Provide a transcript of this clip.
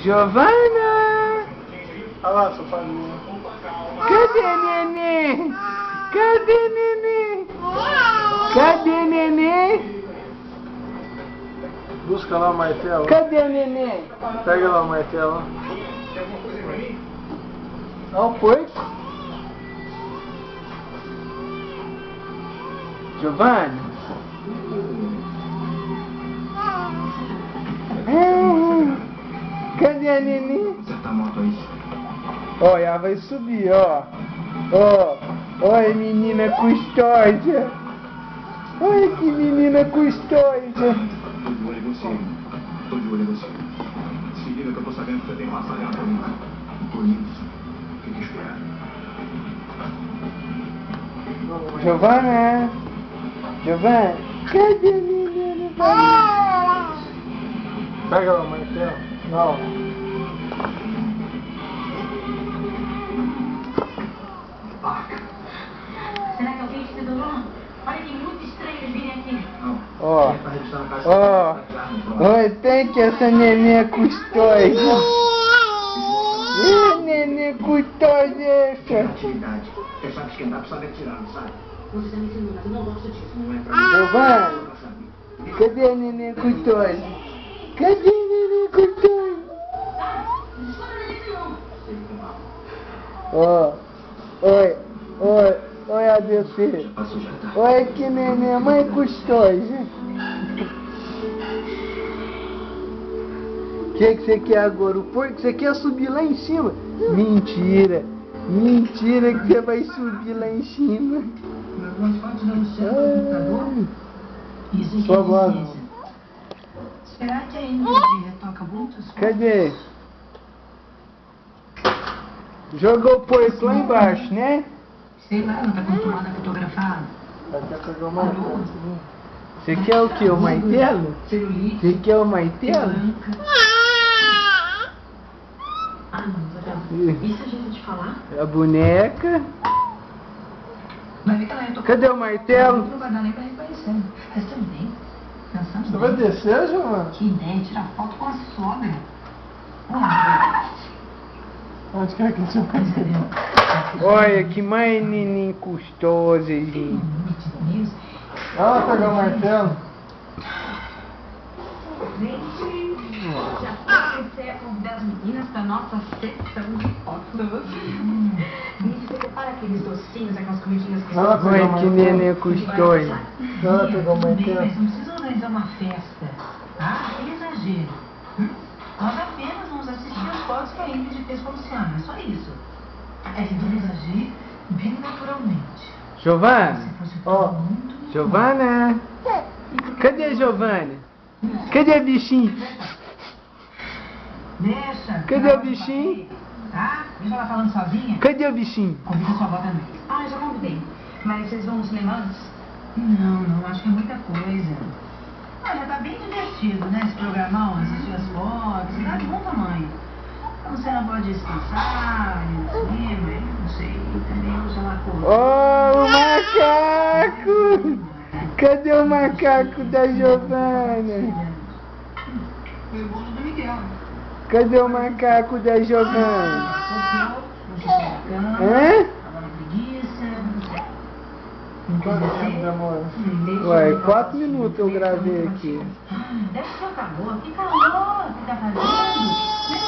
Giovana! Olha lá, seu padrinho. Cadê neném? Cadê neném? Cadê neném? Busca lá o martelo. Cadê neném? Pega lá o martelo. Olha o porco. Giovana? Cadê a neném? Ó, ela vai subir, ó. Ó, olha a menina custosa. Olha que menina custosa. Tô de olho em você. Tô de olho em você. Se liga que eu tô sabendo que você tem uma salhada pra mim. Por isso, fica esperando. Giovana? Giovana? Cadê a menina? Pega lá o martelo. Não. Será que alguém te adorou? Olha que muito estranho virem aqui. Ó, ó, oi, tem que essa neném é custosa. Ih, neném custosa essa. Atividade. Você sabe esquentar, precisa atirar, não sabe? Você está me ensinando, mas eu não gosto disso. Não é pra mim. Giovana, Pra saber. cadê a neném custosa? Cadê a neném custosa? Ó, oi, oi, oi, ABC. Passou já tá. Olha que neném, mãe custosa. O que você quer agora? O porco? Você quer subir lá em cima? Mentira. Mentira que você vai subir lá em cima. Algumas fotos no seu computador? Isso aqui Só agora. Será que a Ingrid retoca muitas fotos? Cadê? Jogou o porco lá embaixo, né? Sei lá, não tá acostumada a fotografar. Até pegar o martelo. Você quer o que? O martelo? Celulite. Você quer o martelo? Branca. Ah, não, Zagal. Isso é jeito de falar? A boneca. Vai ver que ela retocou. Cadê o martelo? Não vai dar nem pra reconhecer. Mas também, pensando Você vai bem, descer, Giovana? que ideia, tirar foto com a sogra. Ah, Onde quer que você vai? entendeu? Olha que mais neném custosa, Tem gente. limite nisso. Vai lá pegar o martelo. Já comecei a convidar as meninas para nossa sessão de fotos. Gente, você prepara aqueles docinhos, aquelas comidinhas que Vai lá pegar o Olha que martelo. neném custosa. Vai lá pegar o Tudo bem, martelo. mas não precisa organizar uma festa. Ah, que exagero. Nós apenas vamos assistir as fotos que a Ingrid fez com o Luciano, é só isso. É que vamos agir bem naturalmente. Giovana? Se fosse Ó. todo mundo... Giovana? Cadê a Giovana? Cadê a bichinho? Deixa. Cadê ela o bichinho? Tá? Deixa ela falando sozinha. Cadê o bichinho? Convida sua avó também. Ah, eu já convidei. Mas vocês vão no cinema antes? Não, acho que é muita coisa. Ah, já tá bem divertido, né? Esse programão, assistir as fotos, dá de bom tamanho. Então você não pode descansar, ir no cinema, eu não sei, também usa lá com... Oh, o macaco! Cadê o macaco da Giovana? Foi o bolo do Miguel. Cadê o macaco da Giovana? Hã? Tava na preguiça. Quanto tempo demora? Ué, 4 minutos eu gravei aqui. Deve ser o calor. Que calor que tá fazendo?